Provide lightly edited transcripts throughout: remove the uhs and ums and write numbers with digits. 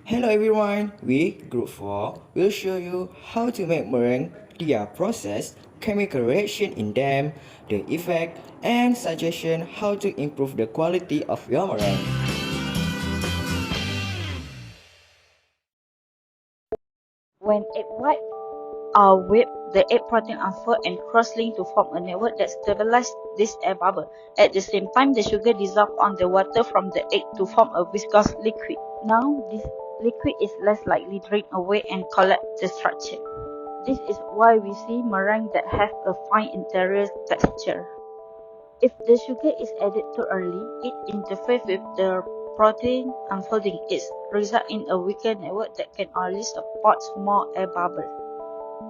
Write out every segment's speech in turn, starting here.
Hello everyone, we Group 4 will show you how to make meringue, their process, chemical reaction in them, the effect, and suggestion how to improve the quality of your meringue. When egg white are whipped, the egg protein unfold and cross-link to form a network that stabilizes this air bubble. At the same time, the sugar dissolves on the water from the egg to form a viscous liquid. Now, this liquid is less likely to drain away and collapse the structure. This is why we see meringue that have a fine interior texture. If the sugar is added too early, it interferes with the protein unfolding. It results in a weaker network that can only support small air bubbles.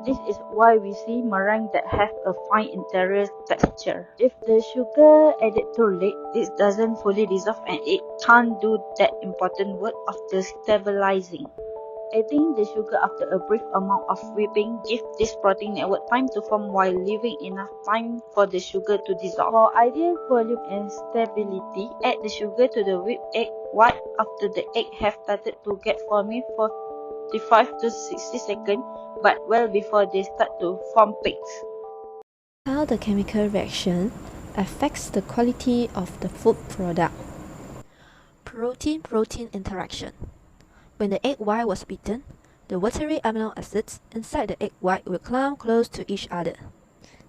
This is why we see meringue that have a fine interior texture. If the sugar added too late, it doesn't fully dissolve and it can't do that important work of the stabilizing. Adding the sugar after a brief amount of whipping gives this protein network time to form while leaving enough time for the sugar to dissolve. For ideal volume and stability, add the sugar to the whipped egg white after the egg have started to get foamy for 45 to 60 seconds, but well before they start to form peaks. How the chemical reaction affects the quality of the food product. Protein-protein interaction. When the egg white was beaten, the watery amino acids inside the egg white will clump close to each other.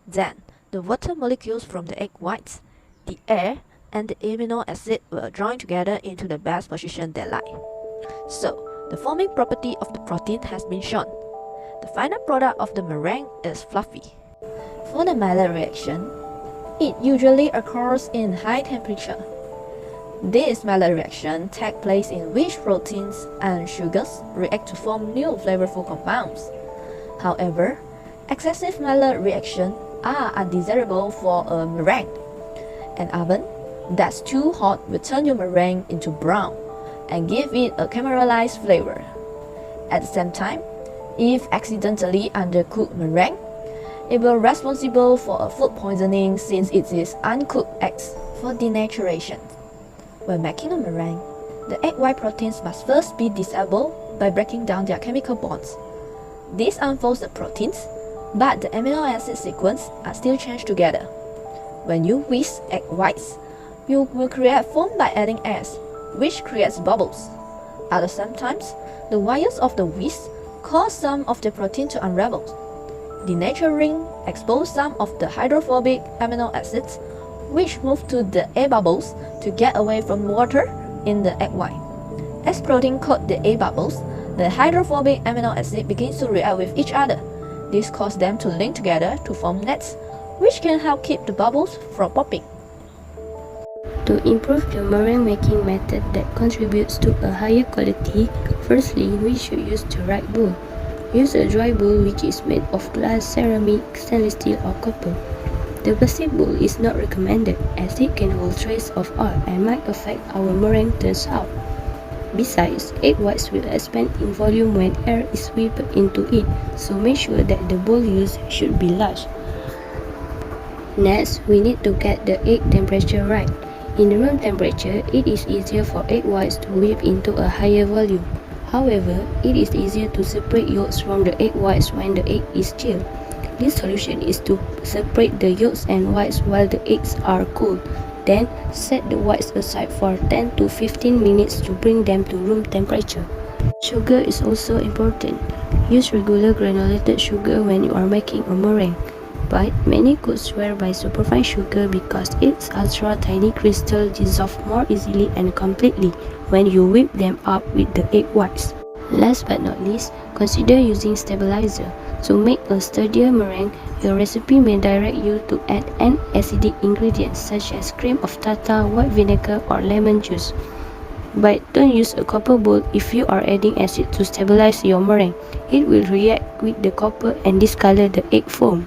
Then, the water molecules from the egg whites, the air, and the amino acid will join together into the best position they lie. So, the forming property of the protein has been shown. The final product of the meringue is fluffy. For the Maillard reaction, it usually occurs in high temperature. This Maillard reaction takes place in which proteins and sugars react to form new flavorful compounds. However, excessive Maillard reactions are undesirable for a meringue. An oven that's too hot will turn your meringue into brown and give it a caramelized flavor. At the same time, if accidentally undercooked meringue, it will be responsible for a food poisoning since it is uncooked eggs. For denaturation, when making a meringue, the egg white proteins must first be disabled by breaking down their chemical bonds. This unfolds the proteins, but the amino acid sequence are still chained together. When you whisk egg whites, you will create foam by adding airs, which creates bubbles. At the same time, the wires of the whisk cause some of the protein to unravel. Denaturing exposes some of the hydrophobic amino acids, which move to the air bubbles to get away from water in the egg white. As protein coat the air bubbles, the hydrophobic amino acid begins to react with each other. This causes them to link together to form nets, which can help keep the bubbles from popping. To improve the meringue making method that contributes to a higher quality, firstly, we should use the right bowl. Use a dry bowl which is made of glass, ceramic, stainless steel or copper. The plastic bowl is not recommended as it can hold trace of oil and might affect our meringue turns out. Besides, egg whites will expand in volume when air is whipped into it, so make sure that the bowl used should be large. Next, we need to get the egg temperature right. In the room temperature, it is easier for egg whites to whip into a higher volume. However, it is easier to separate yolks from the egg whites when the egg is chilled. This solution is to separate the yolks and whites while the eggs are cool. Then, set the whites aside for 10 to 15 minutes to bring them to room temperature. Sugar is also important. Use regular granulated sugar when you are making a meringue. But many cooks swear by superfine sugar because its ultra tiny crystals dissolve more easily and completely when you whip them up with the egg whites. Last but not least, consider using stabilizer. To make a sturdier meringue, your recipe may direct you to add an acidic ingredient such as cream of tartar, white vinegar or lemon juice. But don't use a copper bowl if you are adding acid to stabilize your meringue. It will react with the copper and discolor the egg foam.